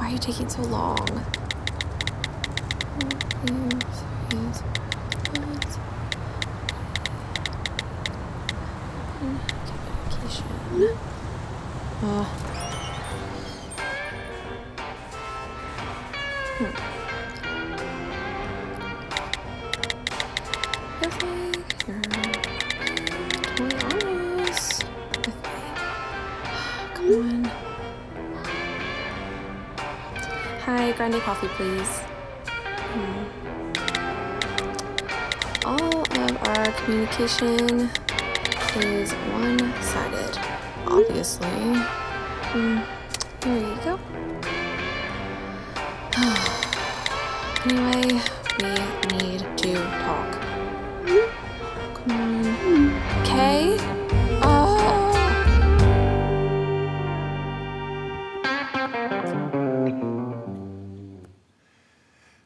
Why are you taking so long? Come on. Hi, grande coffee, please. All of our communication is one-sided, obviously. There you go. Anyway, we need to talk. Come on. Okay?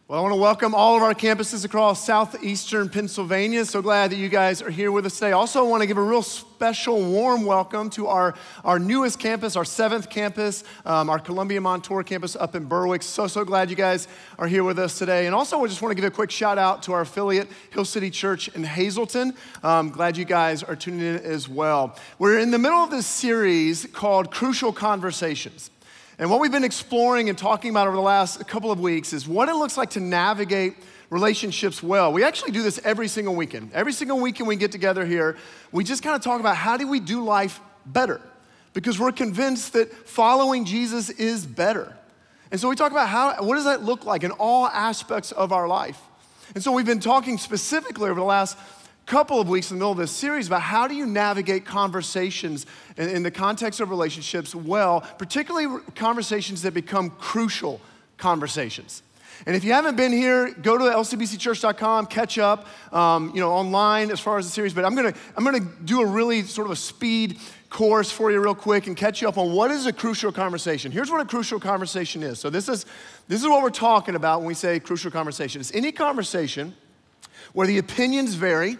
Well, I want to welcome all of our campuses across southeastern Pennsylvania. So glad that you guys are here with us today. Also, I want to give a real special, warm welcome to our newest campus, our 7th campus, our Columbia Montour campus up in Berwick. So glad you guys are here with us today. And also, I just want to give a quick shout out to our affiliate, Hill City Church in Hazleton. Glad you guys are tuning in as well. We're in the middle of this series called Crucial Conversations. And what we've been exploring and talking about over the last couple of weeks is what it looks like to navigate relationships well. We actually do this every single weekend. Every single weekend we get together here, we just kind of talk about how do we do life better? Because we're convinced that following Jesus is better. And so we talk about what does that look like in all aspects of our life? And so we've been talking specifically over the last couple of weeks in the middle of this series about how do you navigate conversations in the context of relationships well, particularly conversations that become crucial conversations. And if you haven't been here, go to lcbcchurch.com, catch up, online as far as the series. But I'm gonna do a really sort of a speed course for you real quick and catch you up on what is a crucial conversation. Here's what a crucial conversation is. So this is what we're talking about when we say crucial conversation. It's any conversation where the opinions vary,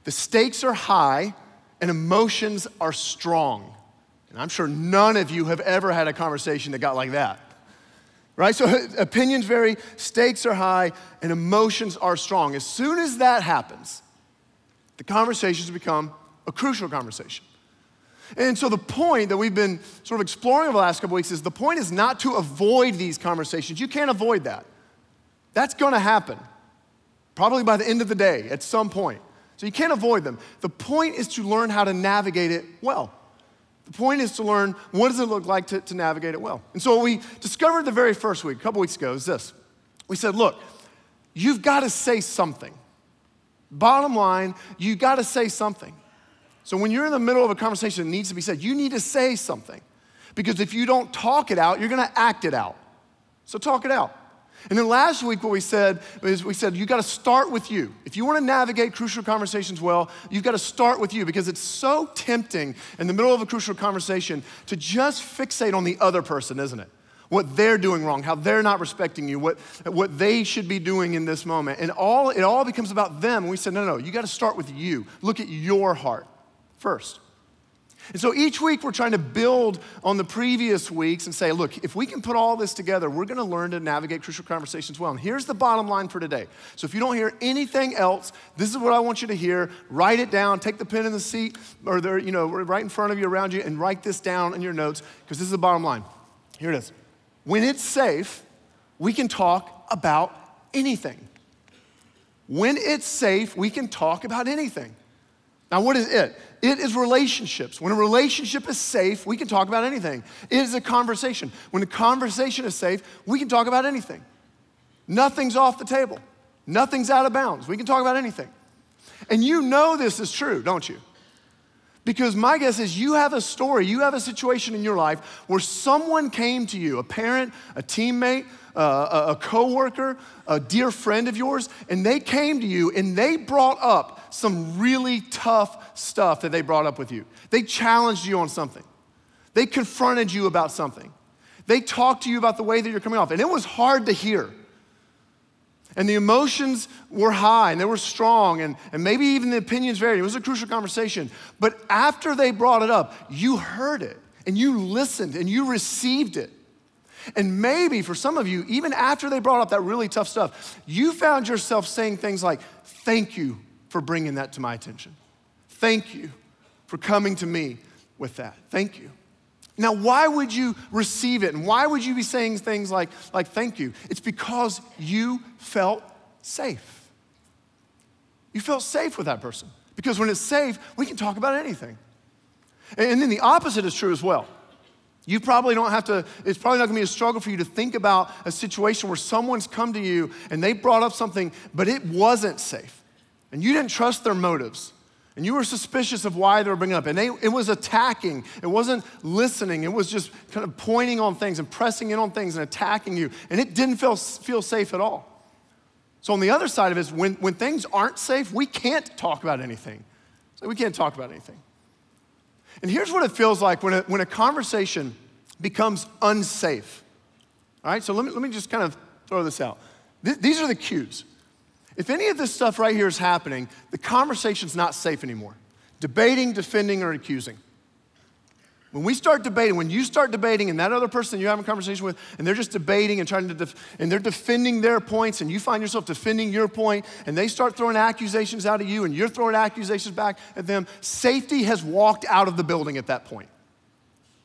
the stakes are high, and emotions are strong. And I'm sure none of you have ever had a conversation that got like that, right? So opinions vary, stakes are high, and emotions are strong. As soon as that happens, the conversations become a crucial conversation. And so the point that we've been sort of exploring over the last couple weeks is the point is not to avoid these conversations. You can't avoid that. That's gonna happen, probably by the end of the day at some point. So you can't avoid them. The point is to learn how to navigate it well. The point is to learn what does it look like to navigate it well. And so what we discovered the very first week, a couple weeks ago, is this. We said, look, you've got to say something. Bottom line, you got to say something. So when you're in the middle of a conversation that needs to be said, you need to say something. Because if you don't talk it out, you're going to act it out. So talk it out. And then last week what we said is you got to start with you. If you want to navigate crucial conversations well, you've got to start with you because it's so tempting in the middle of a crucial conversation to just fixate on the other person, isn't it? What they're doing wrong, how they're not respecting you, what they should be doing in this moment. And it all becomes about them. And we said, no, you got to start with you. Look at your heart first. And so each week we're trying to build on the previous weeks and say, look, if we can put all this together, we're gonna learn to navigate crucial conversations well. And here's the bottom line for today. So if you don't hear anything else, this is what I want you to hear. Write it down, take the pen in the seat or there, right in front of you, around you, and write this down in your notes because this is the bottom line. Here it is. When it's safe, we can talk about anything. When it's safe, we can talk about anything. Now, what is it? It is relationships. When a relationship is safe, we can talk about anything. It is a conversation. When the conversation is safe, we can talk about anything. Nothing's off the table. Nothing's out of bounds. We can talk about anything. And you know this is true, don't you? Because my guess is you have a story, you have a situation in your life where someone came to you, a parent, a teammate, a coworker, a dear friend of yours, and they came to you and they brought up some really tough stuff that they brought up with you. They challenged you on something. They confronted you about something. They talked to you about the way that you're coming off, and it was hard to hear. And the emotions were high and they were strong and maybe even the opinions varied. It was a crucial conversation. But after they brought it up, you heard it and you listened and you received it. And maybe for some of you, even after they brought up that really tough stuff, you found yourself saying things like, thank you for bringing that to my attention. Thank you for coming to me with that. Thank you. Now, why would you receive it? And why would you be saying things like thank you? It's because you felt safe. You felt safe with that person. Because when it's safe, we can talk about anything. And then the opposite is true as well. You probably don't have to, it's probably not gonna be a struggle for you to think about a situation where someone's come to you and they brought up something, but it wasn't safe. And you didn't trust their motives. And you were suspicious of why they were bringing it up. And it was attacking. It wasn't listening. It was just kind of pointing on things and pressing in on things and attacking you. And it didn't feel safe at all. So on the other side of it is when things aren't safe, we can't talk about anything. So we can't talk about anything. And here's what it feels like when a conversation becomes unsafe. All right, so let me just kind of throw this out. These are the cues. If any of this stuff right here is happening, the conversation's not safe anymore. Debating, defending, or accusing. When we start debating, when you start debating and that other person you're having a conversation with, and they're just debating and trying to, and they're defending their points, and you find yourself defending your point, and they start throwing accusations out at you, and you're throwing accusations back at them, safety has walked out of the building at that point.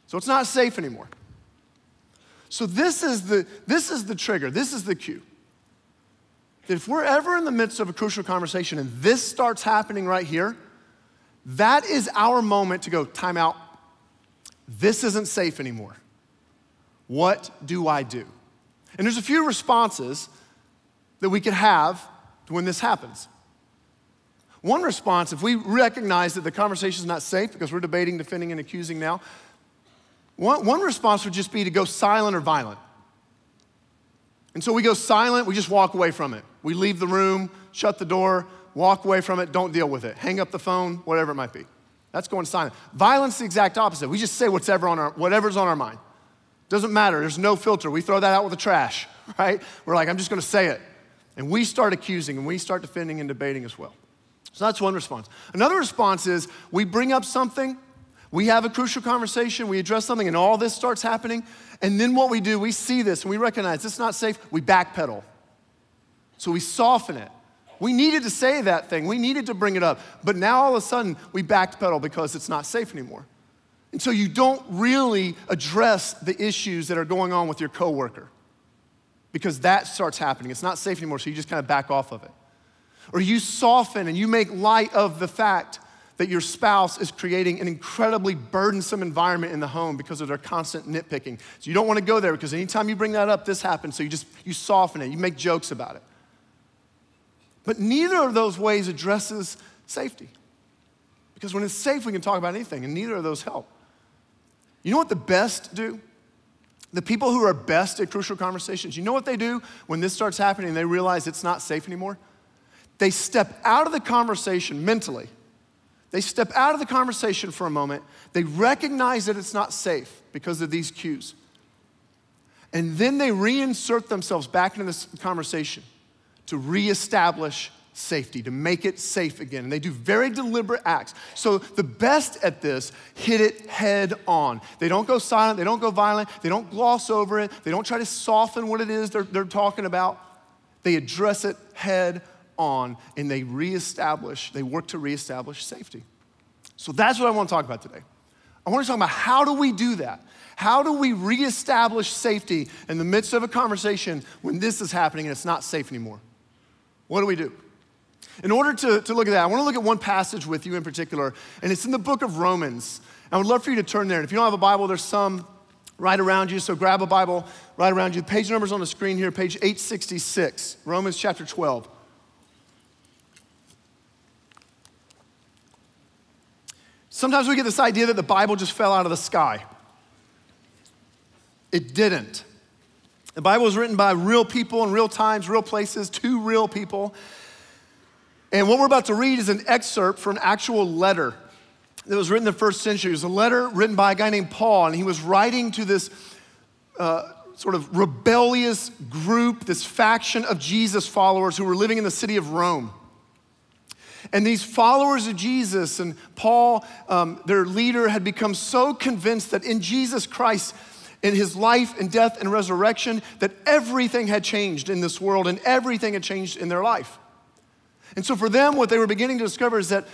So it's not safe anymore. So this is the trigger, this is the cue. That if we're ever in the midst of a crucial conversation and this starts happening right here, that is our moment to go, time out. This isn't safe anymore. What do I do? And there's a few responses that we could have when this happens. One response, if we recognize that the conversation is not safe because we're debating, defending, and accusing now, one response would just be to go silent or violent. And so we go silent, we just walk away from it. We leave the room, shut the door, walk away from it, don't deal with it. Hang up the phone, whatever it might be. That's going silent. Violence is the exact opposite. We just say whatever's on our mind. Doesn't matter, there's no filter. We throw that out with the trash, right? We're like, I'm just gonna say it. And we start accusing and we start defending and debating as well. So that's one response. Another response is we bring up something, we have a crucial conversation, we address something, and all this starts happening. And then what we do, we see this and we recognize this is not safe, we backpedal. So we soften it. We needed to say that thing, we needed to bring it up, but now all of a sudden we backpedal because it's not safe anymore. And so you don't really address the issues that are going on with your coworker because that starts happening. It's not safe anymore, so you just kind of back off of it. Or you soften and you make light of the fact that your spouse is creating an incredibly burdensome environment in the home because of their constant nitpicking. So you don't want to go there because anytime you bring that up, this happens. So you soften it, you make jokes about it. But neither of those ways addresses safety. Because when it's safe, we can talk about anything, and neither of those help. You know what the best do? The people who are best at crucial conversations, you know what they do when this starts happening and they realize it's not safe anymore? They step out of the conversation mentally. They step out of the conversation for a moment. They recognize that it's not safe because of these cues. And then they reinsert themselves back into this conversation to reestablish safety, to make it safe again. And they do very deliberate acts. So the best at this hit it head on. They don't go silent, they don't go violent, they don't gloss over it, they don't try to soften what it is they're talking about. They address it head on and they work to reestablish safety. So that's what I want to talk about today. I want to talk about how do we do that? How do we reestablish safety in the midst of a conversation when this is happening and it's not safe anymore? What do we do? In order to look at that, I want to look at one passage with you in particular, and it's in the book of Romans. I would love for you to turn there. And if you don't have a Bible, there's some right around you, so grab a Bible right around you. The page number's on the screen here, page 866, Romans chapter 12. Sometimes we get this idea that the Bible just fell out of the sky. It didn't. The Bible was written by real people in real times, real places, to real people. And what we're about to read is an excerpt from an actual letter that was written in the first century. It was a letter written by a guy named Paul, and he was writing to this sort of rebellious group, this faction of Jesus followers who were living in the city of Rome. And these followers of Jesus and Paul, their leader, had become so convinced that in Jesus Christ, in his life and death and resurrection, that everything had changed in this world and everything had changed in their life. And so for them, what they were beginning to discover is that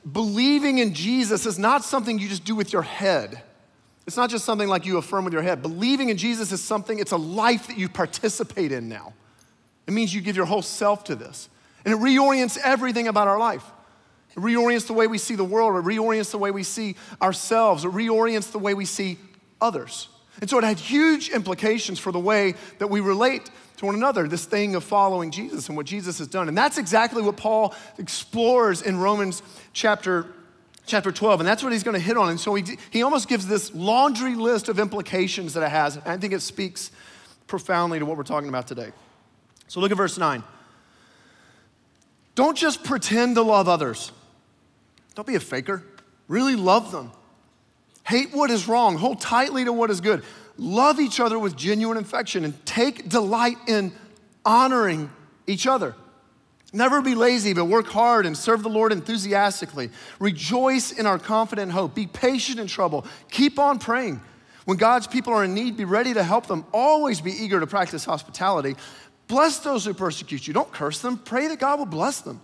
believing in Jesus is not something you just do with your head. It's not just something like you affirm with your head. Believing in Jesus is something, it's a life that you participate in now. It means you give your whole self to this. And it reorients everything about our life. It reorients the way we see the world. It reorients the way we see ourselves. It reorients the way we see others. And so it had huge implications for the way that we relate to one another, this thing of following Jesus and what Jesus has done. And that's exactly what Paul explores in Romans chapter 12, and that's what he's gonna hit on. And so he almost gives this laundry list of implications that it has, and I think it speaks profoundly to what we're talking about today. So look at verse 9. Don't just pretend to love others. Don't be a faker. Really love them. Hate what is wrong. Hold tightly to what is good. Love each other with genuine affection and take delight in honoring each other. Never be lazy, but work hard and serve the Lord enthusiastically. Rejoice in our confident hope. Be patient in trouble. Keep on praying. When God's people are in need, be ready to help them. Always be eager to practice hospitality. Bless those who persecute you. Don't curse them. Pray that God will bless them.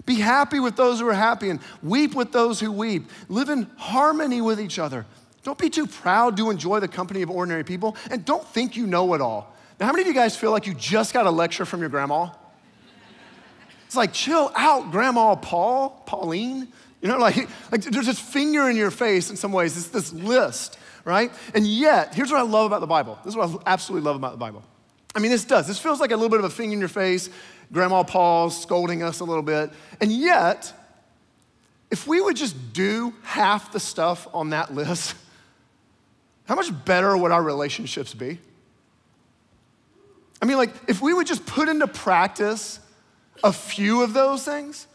Be happy with those who are happy and weep with those who weep. Live in harmony with each other. Don't be too proud to enjoy the company of ordinary people, and don't think you know it all. Now, how many of you guys feel like you just got a lecture from your grandma? It's like, chill out, Grandma Pauline. You know, like there's this finger in your face in some ways. It's this list, right? And yet, here's what I love about the Bible. This is what I absolutely love about the Bible. I mean, this feels like a little bit of a finger in your face. Grandma Paul's scolding us a little bit. And yet, if we would just do half the stuff on that list, how much better would our relationships be? I mean, like, if we would just put into practice a few of those things,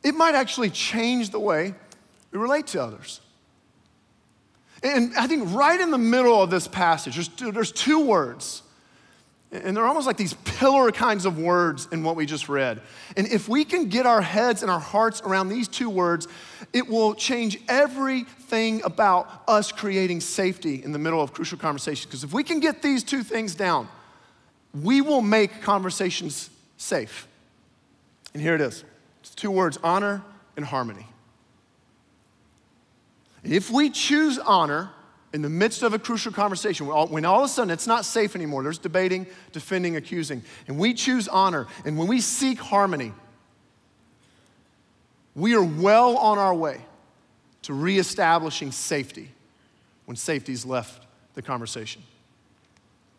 it might actually change the way we relate to others. And I think right in the middle of this passage, there's two words. And they're almost like these pillar kinds of words in what we just read. And if we can get our heads and our hearts around these two words, it will change everything about us creating safety in the middle of crucial conversations. Because if we can get these two things down, we will make conversations safe. And here it is. It's two words, honor and harmony. If we choose honor in the midst of a crucial conversation, when all of a sudden it's not safe anymore, there's debating, defending, accusing, and we choose honor, and when we seek harmony, we are well on our way to reestablishing safety when safety's left the conversation.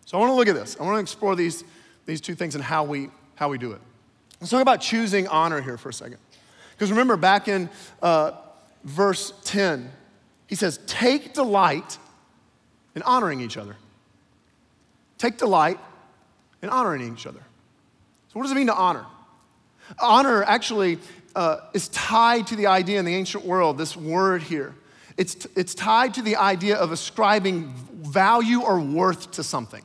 So I want to look at this. I want to explore these two things and how we do it. Let's talk about choosing honor here for a second. Because remember, back in verse 10, he says, take delight in honoring each other. Take delight in honoring each other. So what does it mean to honor? Honor actually is tied to the idea in the ancient world, this word here. It's tied to the idea of ascribing value or worth to something.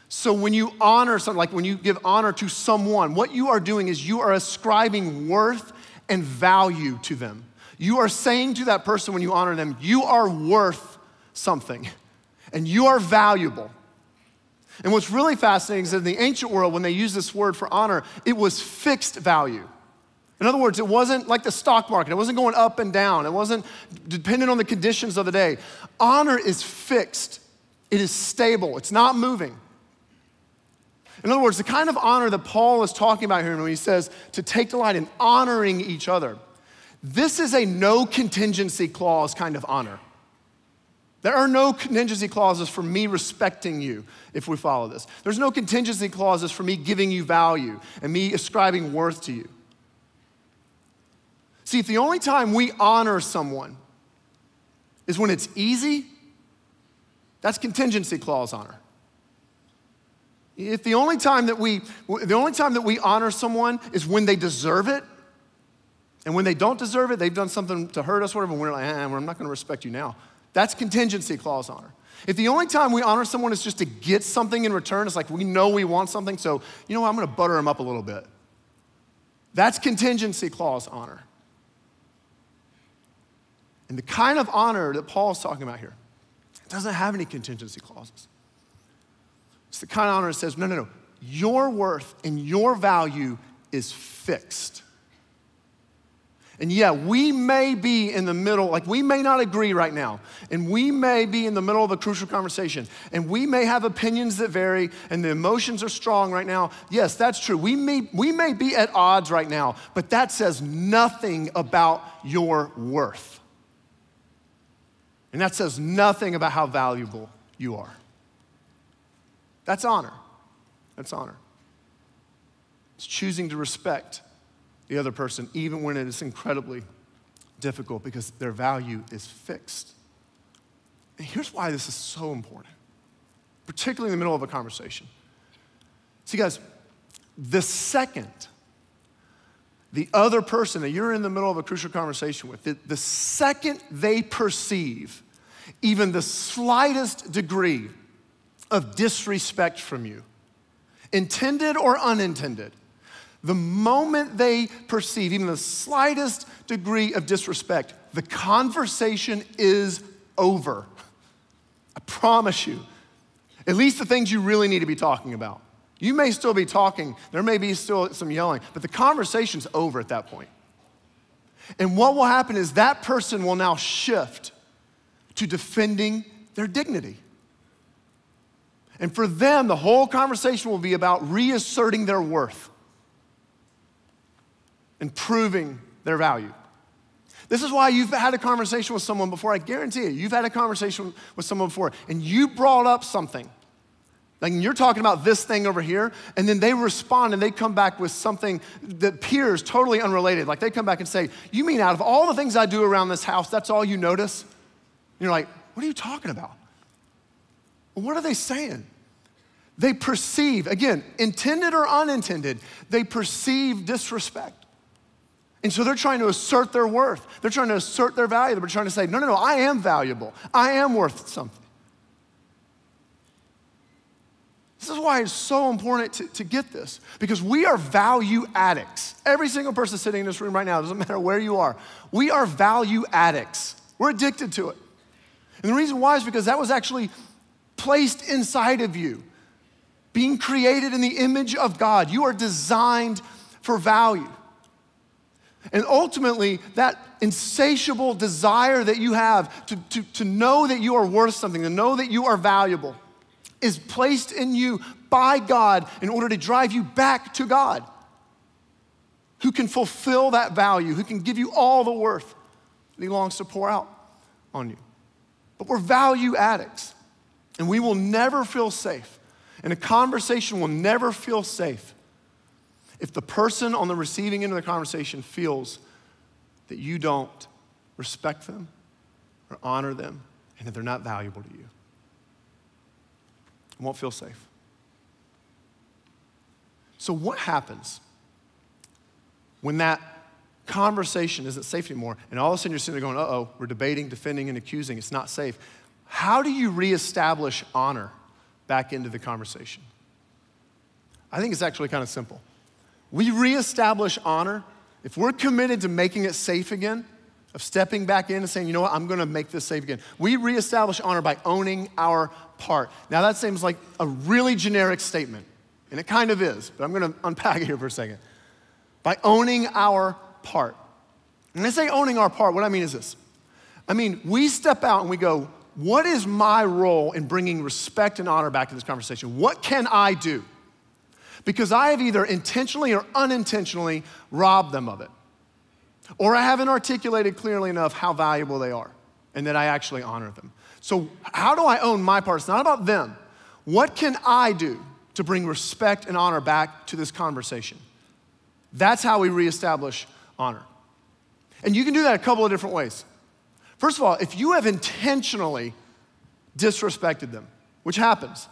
So when you honor something, like when you give honor to someone, what you are doing is you are ascribing worth and value to them. You are saying to that person when you honor them, you are worth something and you are valuable. And what's really fascinating is that in the ancient world, when they used this word for honor, it was fixed value. In other words, it wasn't like the stock market. It wasn't going up and down. It wasn't dependent on the conditions of the day. Honor is fixed. It is stable. It's not moving. In other words, the kind of honor that Paul is talking about here when he says to take delight in honoring each other, this is a no contingency clause kind of honor. There are no contingency clauses for me respecting you if we follow this. There's no contingency clauses for me giving you value and me ascribing worth to you. See, if the only time we honor someone is when it's easy, that's contingency clause honor. If the only time that we honor someone is when they deserve it, and when they don't deserve it, they've done something to hurt us, whatever, and we're like, I'm not gonna respect you now. That's contingency clause honor. If the only time we honor someone is just to get something in return, it's like we know we want something, so you know what, I'm gonna butter them up a little bit. That's contingency clause honor. And the kind of honor that Paul is talking about here, doesn't have any contingency clauses. It's the kind of honor that says, no. Your worth and your value is fixed. And yeah, we may be in the middle, like we may not agree right now, and we may be in the middle of a crucial conversation, and we may have opinions that vary, and the emotions are strong right now. Yes, that's true. We may be at odds right now, but that says nothing about your worth. And that says nothing about how valuable you are. That's honor. That's honor. It's choosing to respect the other person, even when it is incredibly difficult, because their value is fixed. And here's why this is so important, particularly in the middle of a conversation. See, guys, the second the other person that you're in the middle of a crucial conversation with, the second they perceive even the slightest degree of disrespect from you, intended or unintended, the moment they perceive even the slightest degree of disrespect, the conversation is over. I promise you. At least the things you really need to be talking about. You may still be talking, there may be still some yelling, but the conversation's over at that point. And what will happen is that person will now shift to defending their dignity. And for them, the whole conversation will be about reasserting their worth and proving their value. This is why you've had a conversation with someone before. I guarantee you, you've had a conversation with someone before, and you brought up something. Like you're talking about this thing over here, and then they respond and they come back with something that appears totally unrelated. Like they come back and say, you mean out of all the things I do around this house, that's all you notice? And you're like, what are you talking about? Well, what are they saying? They perceive, again, intended or unintended, they perceive disrespect. And so they're trying to assert their worth. They're trying to assert their value. They're trying to say, no, I am valuable. I am worth something. This is why it's so important to get this, because we are value addicts. Every single person sitting in this room right now, doesn't matter where you are, we are value addicts. We're addicted to it. And the reason why is because that was actually placed inside of you, being created in the image of God. You are designed for value. And ultimately, that insatiable desire that you have to know that you are worth something, to know that you are valuable, is placed in you by God in order to drive you back to God, who can fulfill that value, who can give you all the worth that he longs to pour out on you. But we're value addicts, and we will never feel safe, and a conversation will never feel safe if the person on the receiving end of the conversation feels that you don't respect them or honor them and that they're not valuable to you. It won't feel safe. So what happens when that conversation isn't safe anymore and all of a sudden you're sitting there going, uh-oh, we're debating, defending, and accusing, it's not safe. How do you reestablish honor back into the conversation? I think it's actually kind of simple. We reestablish honor if we're committed to making it safe again, of stepping back in and saying, you know what, I'm gonna make this safe again. We reestablish honor by owning our part. Now that seems like a really generic statement, and it kind of is, but I'm gonna unpack it here for a second. By owning our part. When I say owning our part, what I mean is this. I mean, we step out and we go, what is my role in bringing respect and honor back to this conversation? What can I do? Because I have either intentionally or unintentionally robbed them of it. Or I haven't articulated clearly enough how valuable they are and that I actually honor them. So how do I own my part? It's not about them. What can I do to bring respect and honor back to this conversation? That's how we reestablish honor. And you can do that a couple of different ways. First of all, if you have intentionally disrespected them, which happens,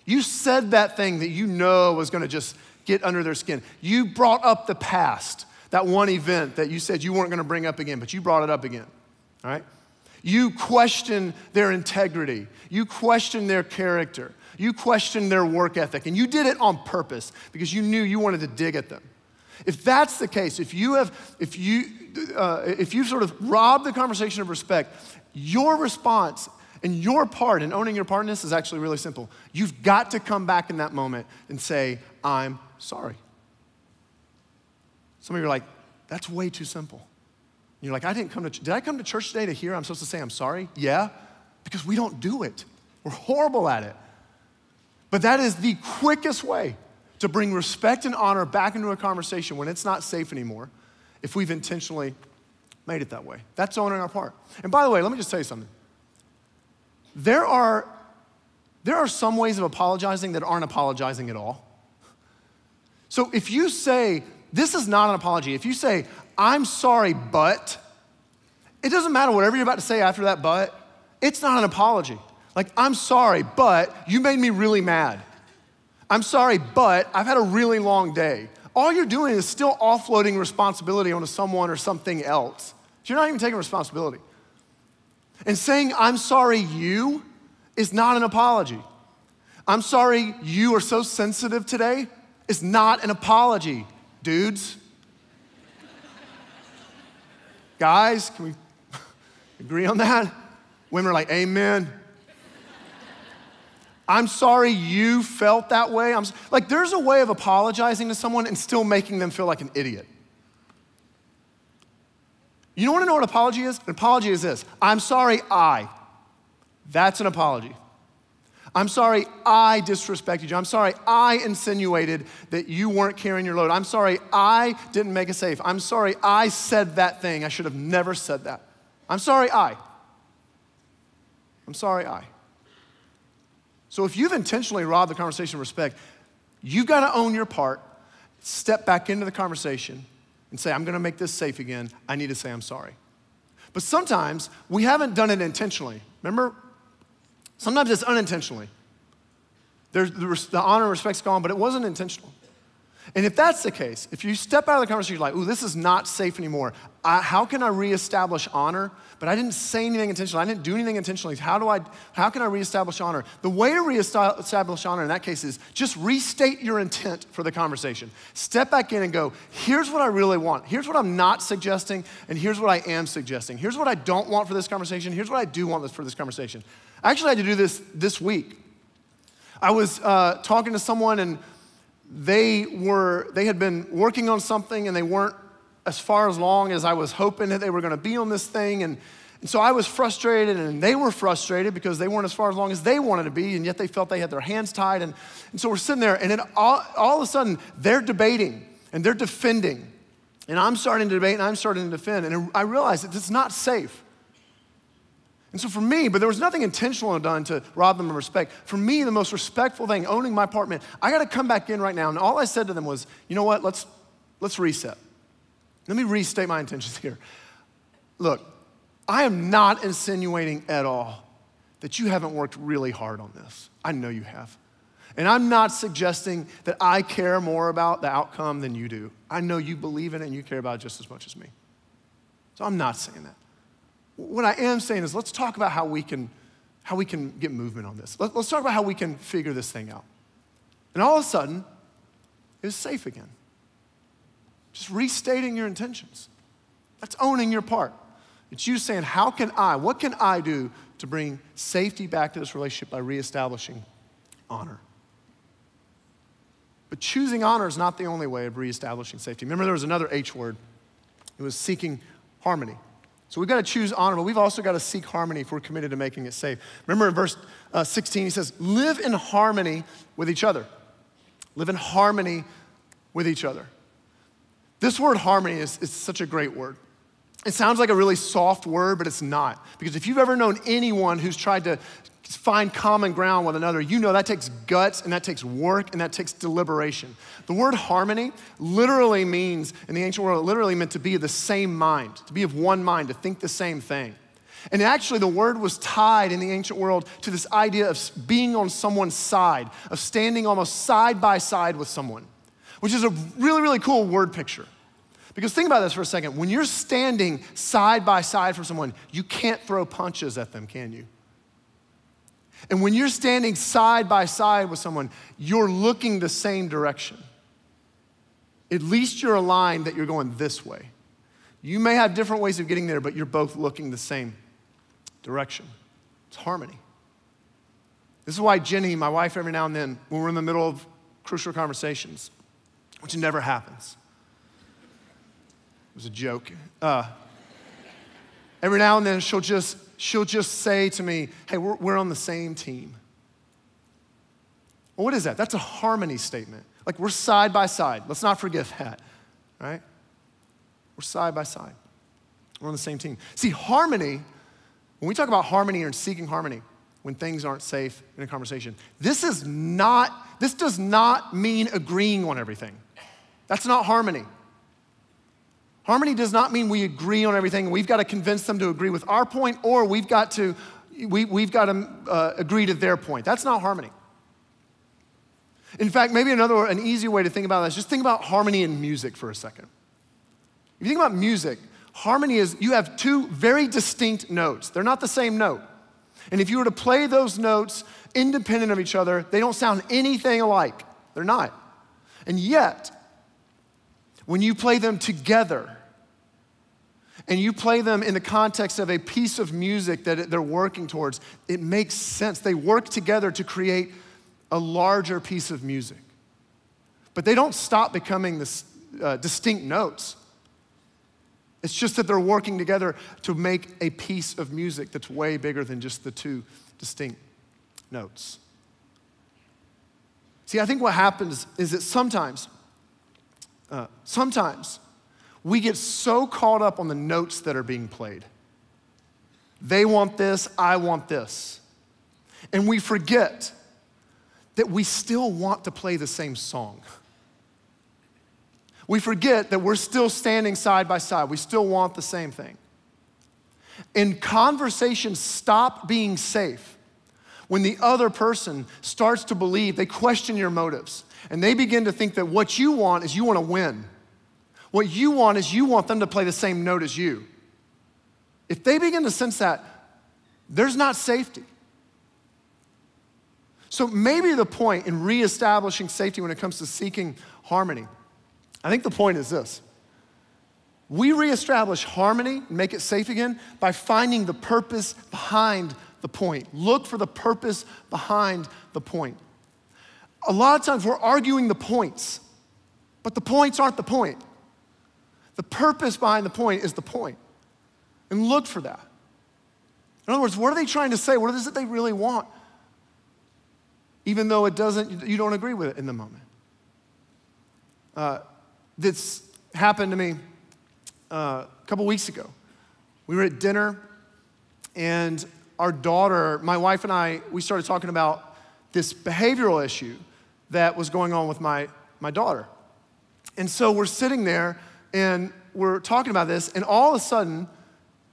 you said that thing that you know was gonna just get under their skin. You brought up the past, that one event that you said you weren't gonna bring up again, but you brought it up again, all right? You questioned their integrity. You questioned their character. You questioned their work ethic, and you did it on purpose because you knew you wanted to dig at them. If that's the case, if you've sort of robbed the conversation of respect, your response And your part in owning your part in this is actually really simple. You've got to come back in that moment and say, I'm sorry. Some of you are like, that's way too simple. You're like, did I come to church today to hear I'm supposed to say I'm sorry? Yeah, because we don't do it. We're horrible at it. But that is the quickest way to bring respect and honor back into a conversation when it's not safe anymore, if we've intentionally made it that way. That's owning our part. And by the way, let me just tell you something. There are some ways of apologizing that aren't apologizing at all. So if you say, this is not an apology, if you say, I'm sorry, but, it doesn't matter whatever you're about to say after that but, it's not an apology. Like, I'm sorry, but you made me really mad. I'm sorry, but I've had a really long day. All you're doing is still offloading responsibility onto someone or something else. So you're not even taking responsibility. And saying, I'm sorry, you, is not an apology. I'm sorry you are so sensitive today is not an apology, dudes. Guys, can we agree on that? Women are like, amen. I'm sorry you felt that way. Like, there's a way of apologizing to someone and still making them feel like an idiot. You want to know what an apology is? An apology is this. I'm sorry, That's an apology. I'm sorry I disrespected you. I'm sorry I insinuated that you weren't carrying your load. I'm sorry I didn't make it safe. I'm sorry I said that thing. I should have never said that. I'm sorry I'm sorry So if you've intentionally robbed the conversation of respect, you've got to own your part, step back into the conversation, and say, I'm gonna make this safe again. I need to say I'm sorry. But sometimes we haven't done it intentionally. Remember? Sometimes it's unintentionally. The honor and respect's gone, but it wasn't intentional. And if that's the case, if you step out of the conversation, you're like, ooh, this is not safe anymore. How can I reestablish honor? But I didn't say anything intentionally. I didn't do anything intentionally. How can I reestablish honor? The way to reestablish honor in that case is just restate your intent for the conversation. Step back in and go, here's what I really want. Here's what I'm not suggesting, and here's what I am suggesting. Here's what I don't want for this conversation. Here's what I do want for this conversation. I actually had to do this week. I was talking to someone, and they had been working on something, and they weren't as far along as I was hoping that they were gonna be on this thing. And so I was frustrated, and they were frustrated because they weren't as far along as they wanted to be, and yet they felt they had their hands tied. And so we're sitting there, and then all of a sudden, they're debating, and they're defending. And I'm starting to debate, and I'm starting to defend. And I realized that it's not safe. And so for me, but there was nothing intentional done to rob them of respect. For me, the most respectful thing, owning my part, meant I gotta come back in right now. And all I said to them was, you know what, let's reset. Let me restate my intentions here. Look, I am not insinuating at all that you haven't worked really hard on this. I know you have. And I'm not suggesting that I care more about the outcome than you do. I know you believe in it and you care about it just as much as me. So I'm not saying that. What I am saying is let's talk about how we can get movement on this. Let's talk about how we can figure this thing out. And all of a sudden, it was safe again. Just restating your intentions. That's owning your part. It's you saying, what can I do to bring safety back to this relationship by reestablishing honor? But choosing honor is not the only way of reestablishing safety. Remember, there was another H word. It was seeking harmony. So we've got to choose honor, but we've also got to seek harmony if we're committed to making it safe. Remember in verse 16, he says, live in harmony with each other. Live in harmony with each other. This word harmony is such a great word. It sounds like a really soft word, but it's not. Because if you've ever known anyone who's tried to find common ground with another, you know that takes guts, and that takes work, and that takes deliberation. The word harmony literally means, in the ancient world, it literally meant to be of the same mind, to be of one mind, to think the same thing. And actually, the word was tied in the ancient world to this idea of being on someone's side, of standing almost side by side with someone, which is a really, really cool word picture. Because think about this for a second. When you're standing side by side for someone, you can't throw punches at them, can you? And when you're standing side by side with someone, you're looking the same direction. At least you're aligned that you're going this way. You may have different ways of getting there, but you're both looking the same direction. It's harmony. This is why Jenny, my wife, every now and then, when we're in the middle of crucial conversations, which never happens. It was a joke. Every now and then she'll just say to me, hey, we're on the same team. Well, what is that? That's a harmony statement. Like we're side by side. Let's not forget that, right? We're side by side. We're on the same team. See, harmony, when we talk about harmony or seeking harmony, when things aren't safe in a conversation, this does not mean agreeing on everything. That's not harmony. Harmony does not mean we agree on everything and we've got to convince them to agree with our point, or we've got to agree to their point. That's not harmony. In fact, maybe an easy way to think about this, just think about harmony in music for a second. If you think about music, harmony is you have two very distinct notes. They're not the same note. And if you were to play those notes independent of each other, they don't sound anything alike. They're not. And yet, when you play them together, and you play them in the context of a piece of music that they're working towards, it makes sense. They work together to create a larger piece of music. But they don't stop becoming this, distinct notes. It's just that they're working together to make a piece of music that's way bigger than just the two distinct notes. See, I think what happens is that sometimes we get so caught up on the notes that are being played. They want this, I want this. And we forget that we still want to play the same song. We forget that we're still standing side by side. We still want the same thing. And conversations stop being safe when the other person starts to believe, they question your motives, and they begin to think that what you want is you want to win. What you want is you want them to play the same note as you. If they begin to sense that, there's not safety. So maybe the point in reestablishing safety when it comes to seeking harmony, I think the point is this. We reestablish harmony and make it safe again by finding the purpose behind the point. Look for the purpose behind the point. A lot of times we're arguing the points, but the points aren't the point. The purpose behind the point is the point. And look for that. In other words, what are they trying to say? What is it they really want? Even though you don't agree with it in the moment. This happened to me a couple weeks ago. We were at dinner, and our daughter, my wife and I, we started talking about this behavioral issue that was going on with my daughter. And so we're sitting there, and we're talking about this, and all of a sudden,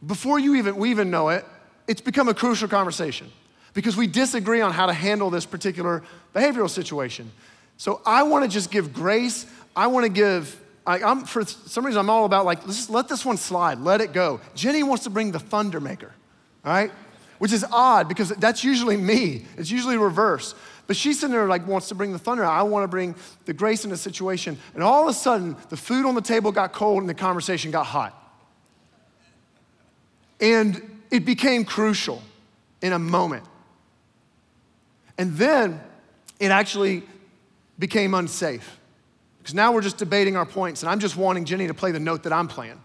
before we even know it, it's become a crucial conversation because we disagree on how to handle this particular behavioral situation. So I want to just give grace. I want to give, for some reason, I'm all about let's just let this one slide, let it go. Jenny wants to bring the thunder maker, all right? Which is odd because that's usually me. It's usually reverse. But she's sitting there wants to bring the thunder. I want to bring the grace in the situation. And all of a sudden, the food on the table got cold and the conversation got hot. And it became crucial in a moment. And then it actually became unsafe. Because now we're just debating our points, and I'm just wanting Jenny to play the note that I'm playing.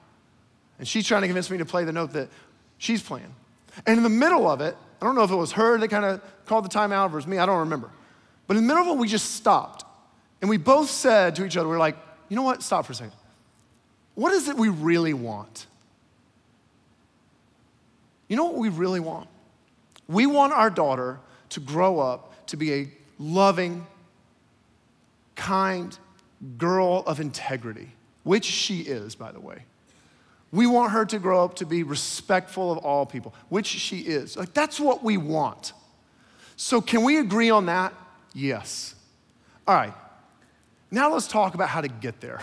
And she's trying to convince me to play the note that she's playing. And in the middle of it, I don't know if it was her that kind of called the timeout or it was me, I don't remember. But in the middle of it, we just stopped. And we both said to each other, we're like, you know what, stop for a second. What is it we really want? You know what we really want? We want our daughter to grow up to be a loving, kind girl of integrity, which she is, by the way. We want her to grow up to be respectful of all people, which she is. That's what we want. So can we agree on that? Yes. All right. Now let's talk about how to get there.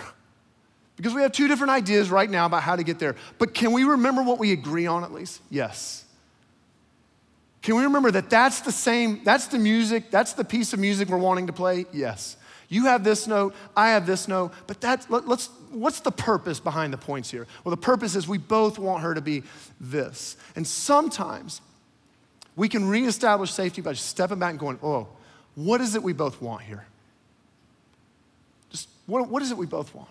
Because we have two different ideas right now about how to get there. But can we remember what we agree on at least? Yes. Can we remember that that's the music, that's the piece of music we're wanting to play? Yes. You have this note, I have this note, but what's the purpose behind the points here? Well, the purpose is we both want her to be this. And sometimes We can reestablish safety by just stepping back and going, oh, what is it we both want here? Just what is it we both want?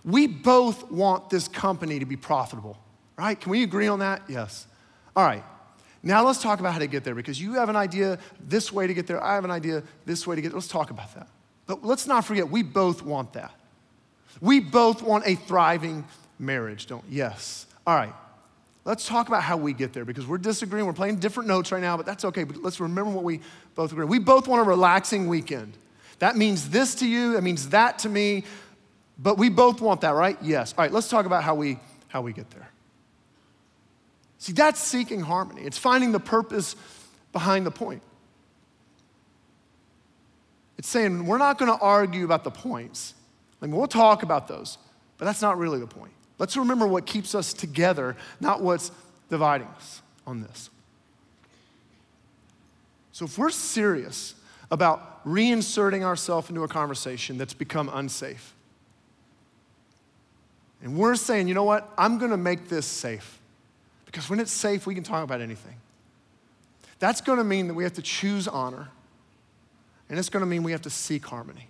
We both want this company to be profitable, right? Can we agree on that? Yes. All right. Now let's talk about how to get there, because you have an idea this way to get there. I have an idea this way to get there. Let's talk about that. But let's not forget, we both want that. We both want a thriving marriage, don't we? Yes. All right. Let's talk about how we get there, because we're disagreeing. We're playing different notes right now, but that's okay. But let's remember what we both agree. We both want a relaxing weekend. That means this to you. That means that to me. But we both want that, right? Yes. All right, let's talk about how we get there. See, that's seeking harmony. It's finding the purpose behind the point. It's saying we're not going to argue about the points. Like, we'll talk about those, but that's not really the point. Let's remember what keeps us together, not what's dividing us on this. So if we're serious about reinserting ourselves into a conversation that's become unsafe, and we're saying, you know what, I'm gonna make this safe, because when it's safe, we can talk about anything. That's gonna mean that we have to choose honor, and it's gonna mean we have to seek harmony.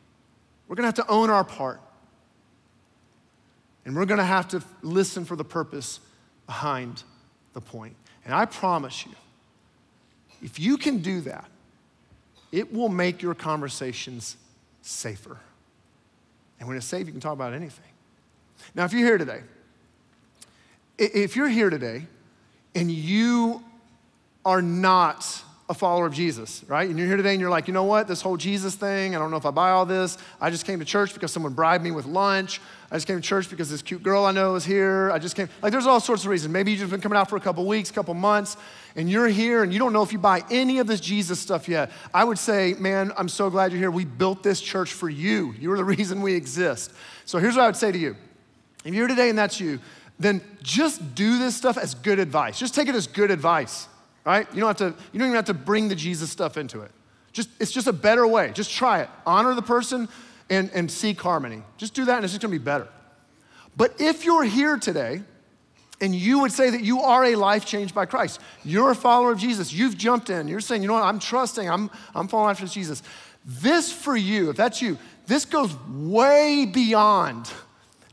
We're gonna have to own our part. And we're gonna have to listen for the purpose behind the point. And I promise you, if you can do that, it will make your conversations safer. And when it's safe, you can talk about anything. Now, if you're here today and you are not a follower of Jesus, right? And you're here today and you're like, you know what, this whole Jesus thing, I don't know if I buy all this. I just came to church because someone bribed me with lunch. I just came to church because this cute girl I know is here. I just came, like, there's all sorts of reasons. Maybe you've just been coming out for a couple weeks, couple months, and you're here and you don't know if you buy any of this Jesus stuff yet. I would say, man, I'm so glad you're here. We built this church for you. You're the reason we exist. So here's what I would say to you. If you're here today and that's you, then just do this stuff as good advice. Just take it as good advice. Right? You don't even have to bring the Jesus stuff into it. It's just a better way. Just try it. Honor the person and seek harmony. Just do that and it's just gonna be better. But if you're here today and you would say that you are a life changed by Christ, you're a follower of Jesus, you've jumped in, you're saying, you know what, I'm trusting, I'm following after Jesus. This for you, if that's you, this goes way beyond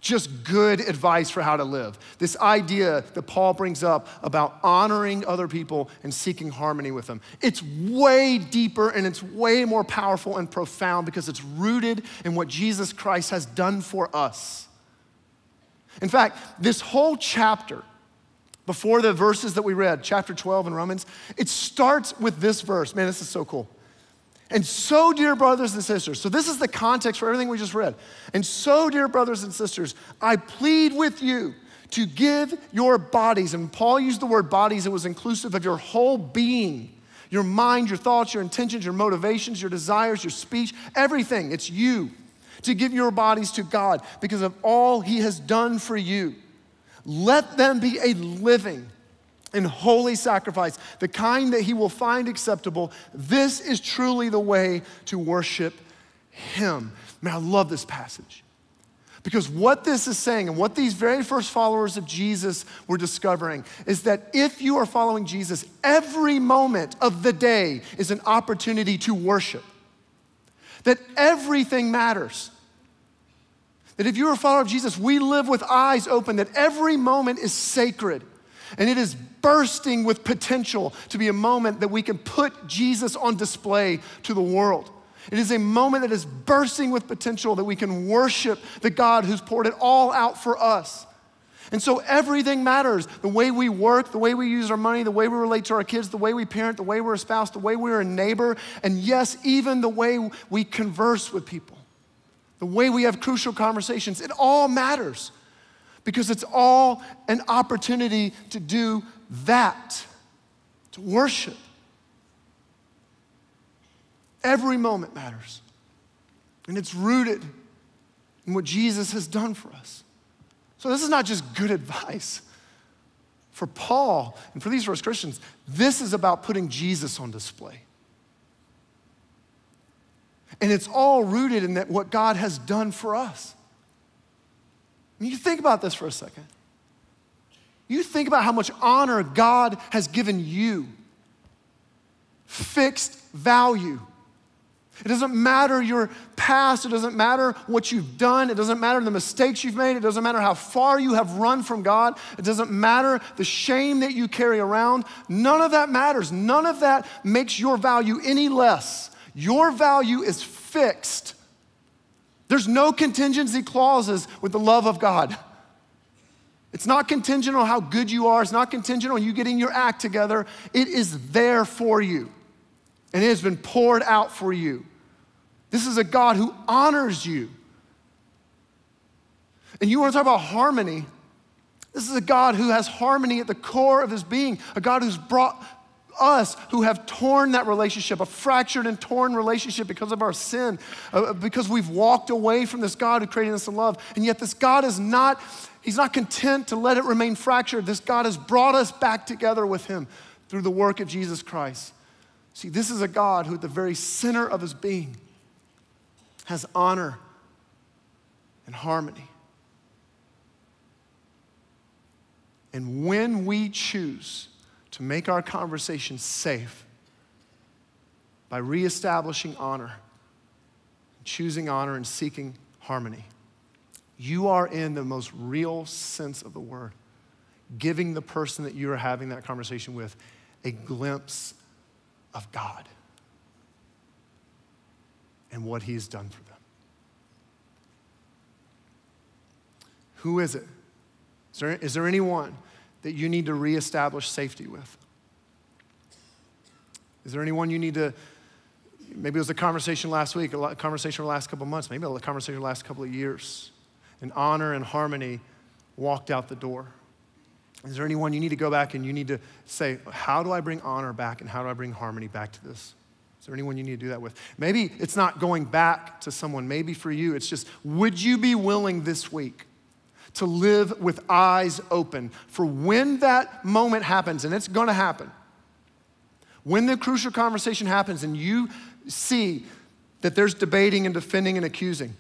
just good advice for how to live. This idea that Paul brings up about honoring other people and seeking harmony with them. It's way deeper and it's way more powerful and profound because it's rooted in what Jesus Christ has done for us. In fact, this whole chapter, before the verses that we read, chapter 12 in Romans, it starts with this verse. Man, this is so cool. And so, dear brothers and sisters, so this is the context for everything we just read. And so, dear brothers and sisters, I plead with you to give your bodies, and Paul used the word bodies, it was inclusive of your whole being, your mind, your thoughts, your intentions, your motivations, your desires, your speech, everything, it's you, to give your bodies to God because of all he has done for you. Let them be a living and holy sacrifice, the kind that he will find acceptable. This is truly the way to worship him. Man, I love this passage. Because what this is saying and what these very first followers of Jesus were discovering is that if you are following Jesus, every moment of the day is an opportunity to worship. That everything matters. That if you're a follower of Jesus, we live with eyes open, that every moment is sacred. And it is bursting with potential to be a moment that we can put Jesus on display to the world. It is a moment that is bursting with potential that we can worship the God who's poured it all out for us. And so everything matters. The way we work, the way we use our money, the way we relate to our kids, the way we parent, the way we're a spouse, the way we're a neighbor, and yes, even the way we converse with people, the way we have crucial conversations, it all matters. Because it's all an opportunity to do that, to worship. Every moment matters. And it's rooted in what Jesus has done for us. So this is not just good advice. For Paul and for these first Christians, this is about putting Jesus on display. And it's all rooted in that what God has done for us. You think about this for a second. You think about how much honor God has given you. Fixed value. It doesn't matter your past. It doesn't matter what you've done. It doesn't matter the mistakes you've made. It doesn't matter how far you have run from God. It doesn't matter the shame that you carry around. None of that matters. None of that makes your value any less. Your value is fixed. There's no contingency clauses with the love of God. It's not contingent on how good you are. It's not contingent on you getting your act together. It is there for you, and it has been poured out for you. This is a God who honors you. And you want to talk about harmony? This is a God who has harmony at the core of his being, a God who's brought us who have torn that relationship, a fractured and torn relationship because of our sin, because we've walked away from this God who created us in love. And yet this God is not, he's not content to let it remain fractured. This God has brought us back together with him through the work of Jesus Christ. See, this is a God who at the very center of his being has honor and harmony. And when we choose to make our conversation safe by reestablishing honor, choosing honor and seeking harmony, you are in the most real sense of the word, giving the person that you are having that conversation with a glimpse of God and what he's done for them. Who is it? Is there anyone that you need to reestablish safety with? Is there anyone you need to, maybe it was a conversation last week, a conversation over the last couple of months, maybe a conversation over the last couple of years, and honor and harmony walked out the door. Is there anyone you need to go back and you need to say, how do I bring honor back and how do I bring harmony back to this? Is there anyone you need to do that with? Maybe it's not going back to someone. Maybe for you, it's just, would you be willing this week to live with eyes open for when that moment happens, and it's gonna happen. When the crucial conversation happens and you see that there's debating and defending and accusing,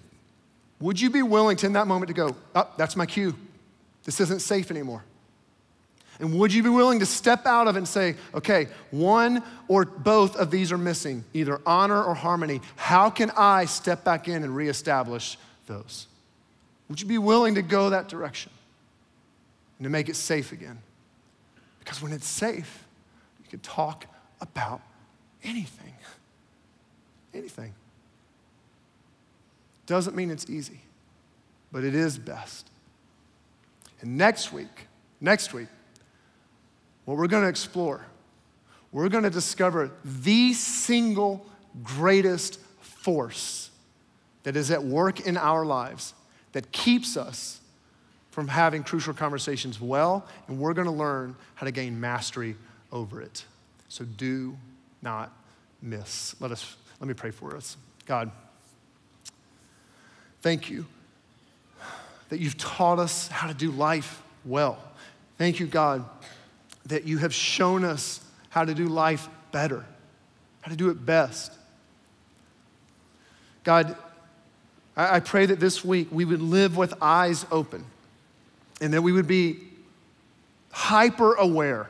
would you be willing to in that moment to go, oh, that's my cue. This isn't safe anymore. And would you be willing to step out of it and say, okay, one or both of these are missing, either honor or harmony. How can I step back in and reestablish those? Would you be willing to go that direction and to make it safe again? Because when it's safe, you can talk about anything. Anything. Doesn't mean it's easy, but it is best. And next week, what we're gonna explore, we're gonna discover the single greatest force that is at work in our lives that keeps us from having crucial conversations well, and we're gonna learn how to gain mastery over it. So do not miss. Let me pray for us. God, thank you that you've taught us how to do life well. Thank you, God, that you have shown us how to do life better, how to do it best. God, I pray that this week we would live with eyes open and that we would be hyper aware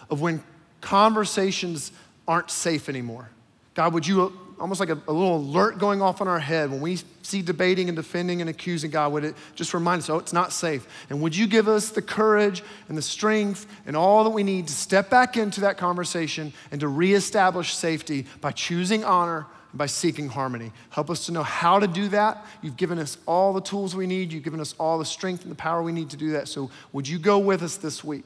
of when conversations aren't safe anymore. God, would you, almost like a little alert going off in our head when we see debating and defending and accusing, God, would it just remind us, oh, it's not safe. And would you give us the courage and the strength and all that we need to step back into that conversation and to reestablish safety by choosing honor and by seeking harmony. Help us to know how to do that. You've given us all the tools we need. You've given us all the strength and the power we need to do that. So would you go with us this week?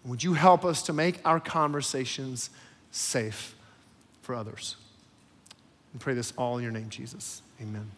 Would you help us to make our conversations safe for others? And pray this all in your name, Jesus. Amen.